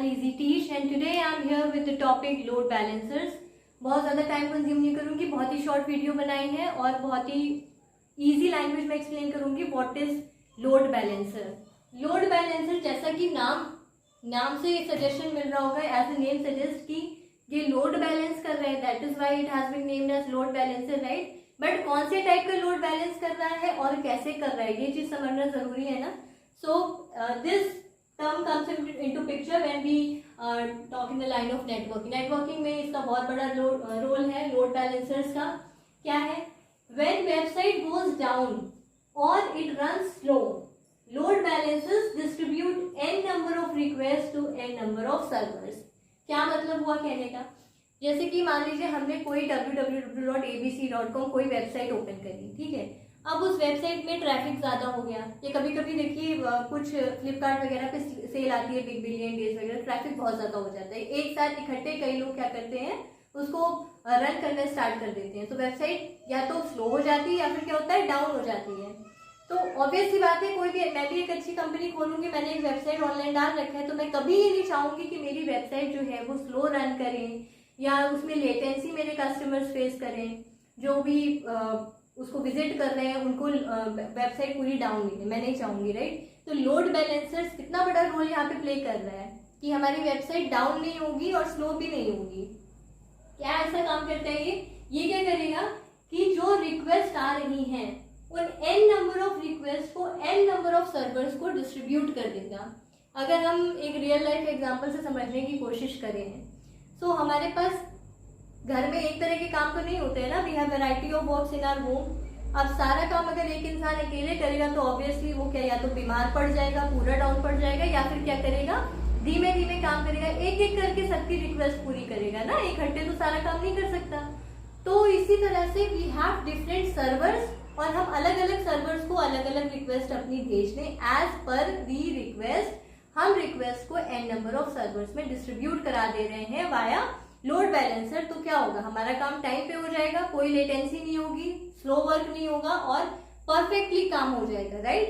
channel Easy Teach and today I am here with the topic load balancers। बहुत ज़्यादा time consume नहीं करूँगी, बहुत ही शॉर्ट वीडियो बनाई है और बहुत ही इजी लैंग्वेज में एक्सप्लेन करूँगी what is load balancer. Load balancer जैसा कि नाम से सजेशन मिल रहा होगा, एज ए नेम सजेस्ट कि ये लोड बैलेंस कर रहे हैं, that is why it has been named as load balancer, right. But कौन से टाइप का लोड बैलेंस कर रहा है और कैसे कर रहा है, ये चीज समझना जरूरी है ना। So this term comes into picture when we talk in the line of networking. Networking में इसका बहुत बड़ा रोल है लोड बैलेंसर्स का। क्या है? व्हेन वेबसाइट गोज डाउन और it runs slow, load balancers distribute n number of request to n number of servers. क्या मतलब हुआ कहने का? जैसे कि मान लीजिए हमने कोई www.abc.com कोई वेबसाइट ओपन करी, ठीक है। अब उस वेबसाइट में ट्रैफिक ज्यादा हो गया, या कभी कभी देखिए कुछ फ्लिपकार्ट वगैरह पे सेल आती है, बिग बिलियन डेज वगैरह, ट्रैफिक बहुत ज्यादा हो जाता है। एक साथ इकट्ठे कई लोग क्या करते हैं, उसको रन करना स्टार्ट कर देते हैं, तो वेबसाइट या तो स्लो हो जाती है या फिर क्या होता है, डाउन हो जाती है। तो ऑब्वियस सी बात है, कोई भी, मैं भी एक अच्छी कंपनी खोलूंगी, मैंने एक वेबसाइट ऑनलाइन डाल रखा है, तो मैं कभी ये नहीं चाहूंगी कि मेरी वेबसाइट जो है वो स्लो रन करें या उसमें लेटेंसी मेरे कस्टमर्स फेस करें, जो भी उसको विजिट कर रहे हैं उनको वेबसाइट पूरी डाउन मिले, मैं नहीं चाहूंगी, राइट। तो लोड बैलेंसर्स कितना बड़ा रोल यहाँ पे प्ले कर रहा है कि हमारी वेबसाइट डाउन नहीं होगी और स्लो भी नहीं होगी। क्या ऐसा काम करता है ये क्या करेगा कि जो रिक्वेस्ट आ रही हैं उन n नंबर ऑफ रिक्वेस्ट को n नंबर ऑफ सर्वर्स को डिस्ट्रीब्यूट कर देगा। अगर हम एक रियल लाइफ एग्जांपल से समझने की कोशिश करें, तो हमारे पास घर में एक तरह के काम तो नहीं होते हैं ना, we have variety of works in our home. अब सारा काम अगर एक इंसान अकेले करेगा तो ऑब्वियसली वो क्या, या तो बीमार पड़ जाएगा, पूरा डाउन पड़ जाएगा, या फिर क्या करेगा, धीमे धीमे काम करेगा, एक एक करके सबकी रिक्वेस्ट पूरी करेगा ना, इकट्ठे तो सारा काम नहीं कर सकता। तो इसी तरह से वी हैव डिफरेंट सर्वर्स और हम अलग अलग सर्वर्स को अलग अलग रिक्वेस्ट अपनी भेज दें एज पर दी रिक्वेस्ट। हम रिक्वेस्ट को n नंबर ऑफ सर्वर्स में डिस्ट्रीब्यूट करा दे रहे हैं वाया लोड बैलेंसर। तो क्या होगा, हमारा काम टाइम पे हो जाएगा, कोई लेटेंसी नहीं होगी, स्लो वर्क नहीं होगा और परफेक्टली काम हो जाएगा, राइट।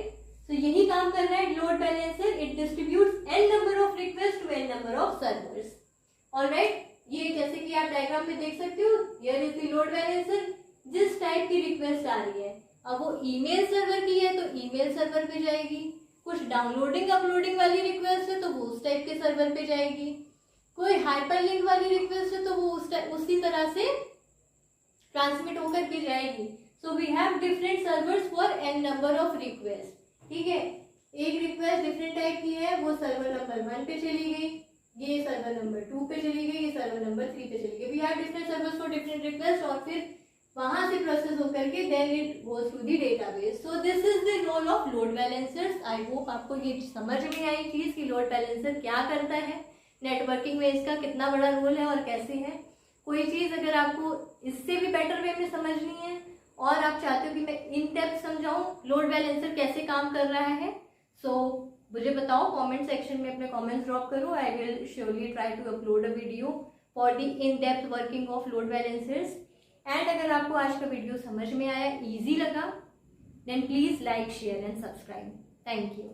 तो यही काम कर रहा है load balancer, it distributes n number of request to n number of servers. Alright, ये जैसे कि आप डायग्राम में देख सकते हो, here is the load balancer. जिस टाइप की रिक्वेस्ट आ रही है, अब वो ईमेल सर्वर की है तो ईमेल सर्वर पे जाएगी, कुछ डाउनलोडिंग अपलोडिंग वाली रिक्वेस्ट है तो वो उस टाइप के सर्वर पे जाएगी, कोई हाइपरलिंक वाली रिक्वेस्ट है तो वो उसी तरह से ट्रांसमिट होकर के जाएगी। So we have different servers for n number of request, ठीक है। एक रिक्वेस्ट डिफरेंट टाइप की है, वो सर्वर नंबर 1 पे चली गई, ये सर्वर नंबर 2 पे चली गई, ये सर्वर नंबर 3 पे चली गई। We have different servers for different request और फिर वहां से प्रोसेस होकर के then it goes to the database. So this is the role of load balancers. I hope आपको ये समझ में आई चीज कि लोड बैलेंसर क्या करता है, नेटवर्किंग में इसका कितना बड़ा रोल है और कैसे है। कोई चीज अगर आपको इससे भी बेटर वे में समझनी है और आप चाहते हो कि मैं इन डेप्थ समझाऊं लोड बैलेंसर कैसे काम कर रहा है, सो मुझे बताओ, कमेंट सेक्शन में अपने कमेंट्स ड्रॉप करो। I will surely try to upload a video for the in depth working of load balancers. And अगर आपको आज का वीडियो समझ में आया, इजी लगा, then please like, share and subscribe. Thank you.